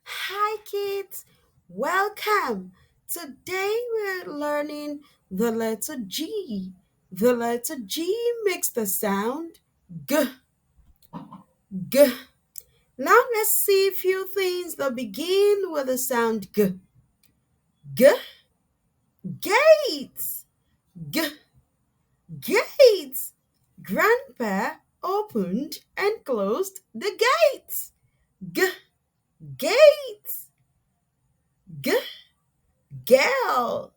Hi, kids. Welcome. Today we're learning the letter G. The letter G makes the sound G. G. Now let's see a few things that begin with the sound G. G. Gates. G. Gates. Grandpa opened and closed the gates. G. Gates. G. Girl.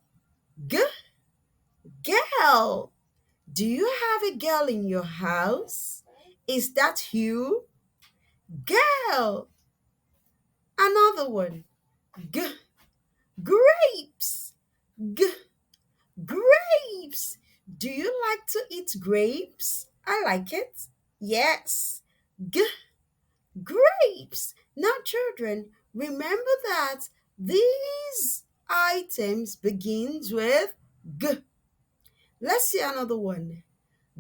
G. Girl. Do you have a girl in your house? Is that you? Girl. Another one. G. Grapes. G. Grapes. Do you like to eat grapes? I like it. Yes. G. Grapes. Now, children, remember that these items begins with G. Let's see another one.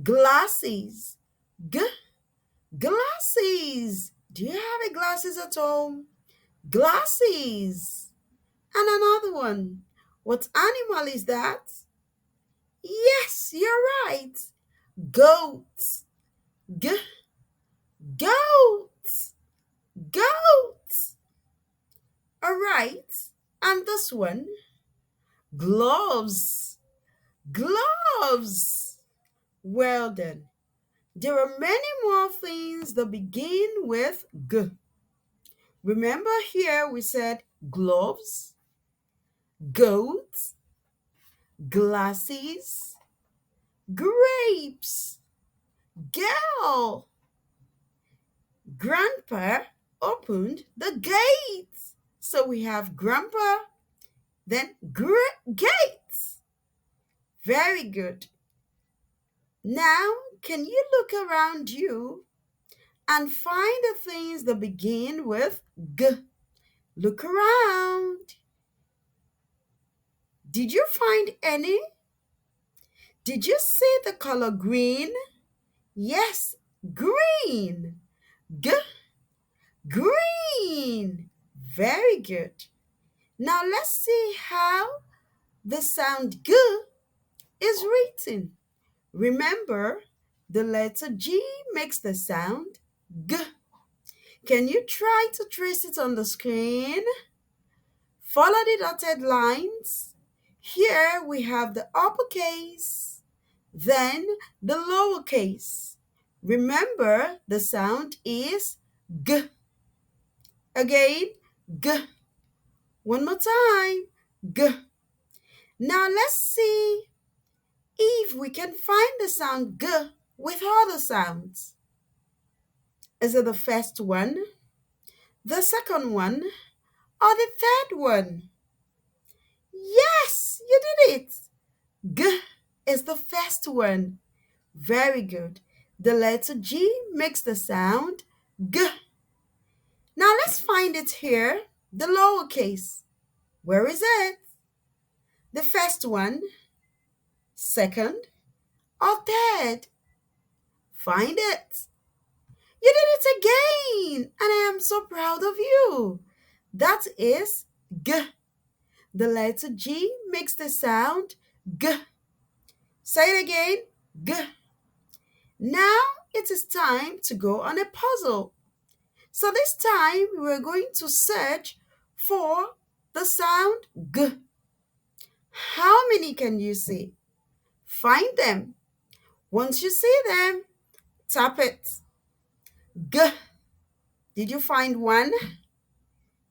Glasses. G. Glasses. Do you have a glasses at home? Glasses. And another one. What animal is that? Yes, you're right. Goat. G. Goat. Goat. All right. And this one. Gloves. Gloves. Well done. There are many more things that begin with G. Remember here we said gloves, goats, glasses, grapes, girl. Grandpa opened the gate. So we have grandpa, then gates. Very good. Now, can you look around you and find the things that begin with G? Look around. Did you find any? Did you see the color green? Yes, green. G, green. Very good. Now let's see how the sound G is written. Remember, the letter G makes the sound G. Can you try to trace it on the screen? Follow the dotted lines. Here we have the uppercase, then the lowercase. Remember, the sound is G. Again, G. One more time, G. Now let's see if we can find the sound G with other sounds. Is it the first one, the second one, or the third one? Yes, you did it. G is the first one. Very good. The letter G makes the sound G. Now let's find it here, the lowercase. Where is it? The first one, second, or third? Find it. You did it again, and I am so proud of you. That is G. The letter G makes the sound G. Say it again, G. Now it is time to go on a puzzle. So this time we're going to search for the sound G. How many can you see? Find them. Once you see them, tap it. G. Did you find one?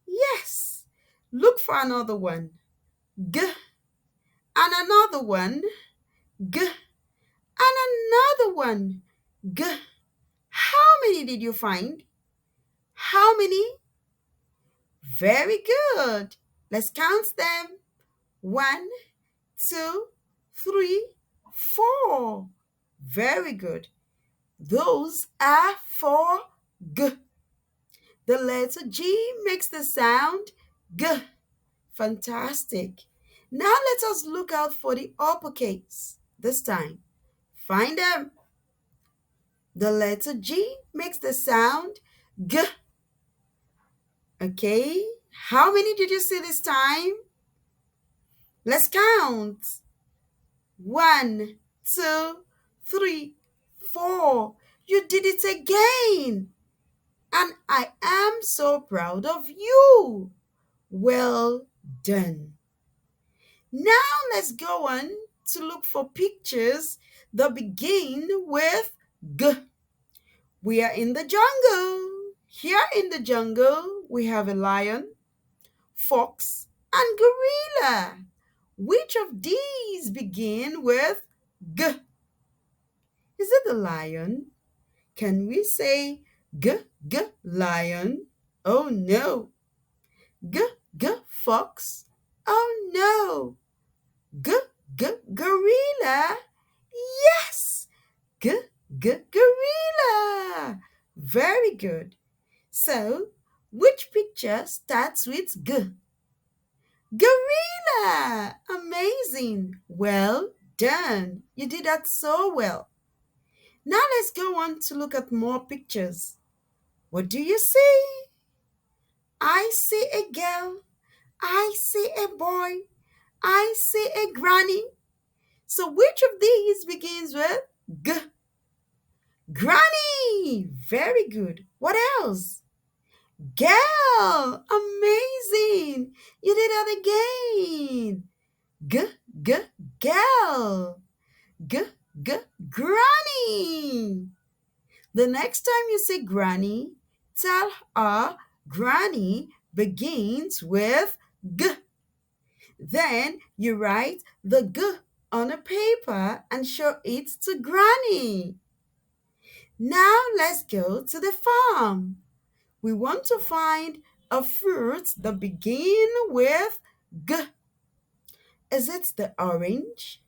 Yes. Look for another one. G. And another one. G. And another one. G. How many did you find? How many? Very good. Let's count them. 1, 2, 3, 4. Very good. Those are for G. The letter G makes the sound G. Fantastic. Now let us look out for the uppercase this time. Find them. The letter G makes the sound G. Okay, How many did you see this time? Let's count. 1, 2, 3, 4. You did it again. And I am so proud of you. Well done. Now let's go on to look for pictures that begin with G. We are in the jungle. Here in the jungle, we have a lion, fox, and gorilla. Which of these begin with G? Is it the lion? Can we say G, G, lion? Oh no. G, G, fox? Oh no. G, G, gorilla? Yes. G, G, gorilla. Very good. So, which picture starts with G? Gorilla! Amazing! Well done! You did that so well. Now let's go on to look at more pictures. What do you see? I see a girl. I see a boy. I see a granny. So which of these begins with G? Granny! Very good. What else? Girl! Amazing! You did that again. G, G, girl. G, G, granny. The next time you say granny, tell her granny begins with G. Then you write the G on a paper and show it to granny. Now let's go to the farm. We want to find a fruit that begin with G. Is it the orange,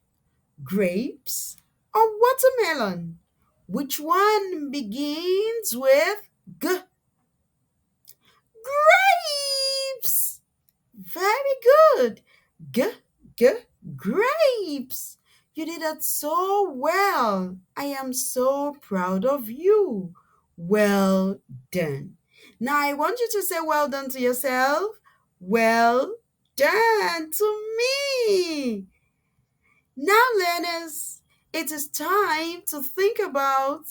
grapes, or watermelon? Which one begins with G? Grapes! Very good. G, G, grapes. You did that so well. I am so proud of you. Well done. Now I want you to say well done to yourself. Well done to me. Now, learners, it is time to think about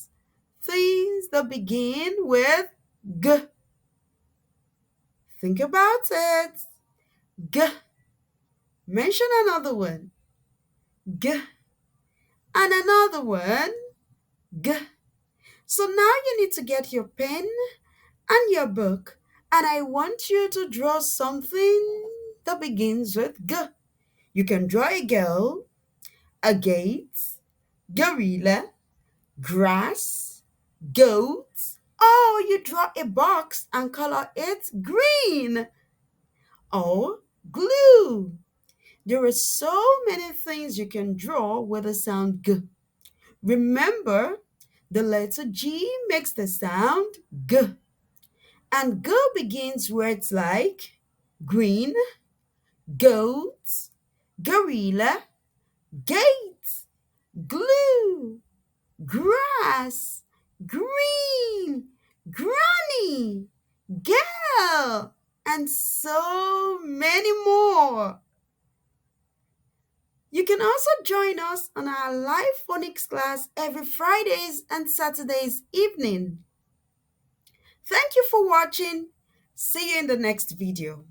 things that begin with G. Think about it. G. Mention another one. G. And another one. G. So now you need to get your pen and your book, and I want you to draw something that begins with G. You can draw a girl, a gate, gorilla, grass, goat. Oh, you draw a box and color it green. Or glue. There are so many things you can draw with the sound G. Remember, the letter G makes the sound G. And G begins words like green, goat, gorilla, gate, glue, grass, green, granny, girl, and so many more. You can also join us on our live phonics class every Fridays and Saturdays evening. Thank you for watching. See you in the next video.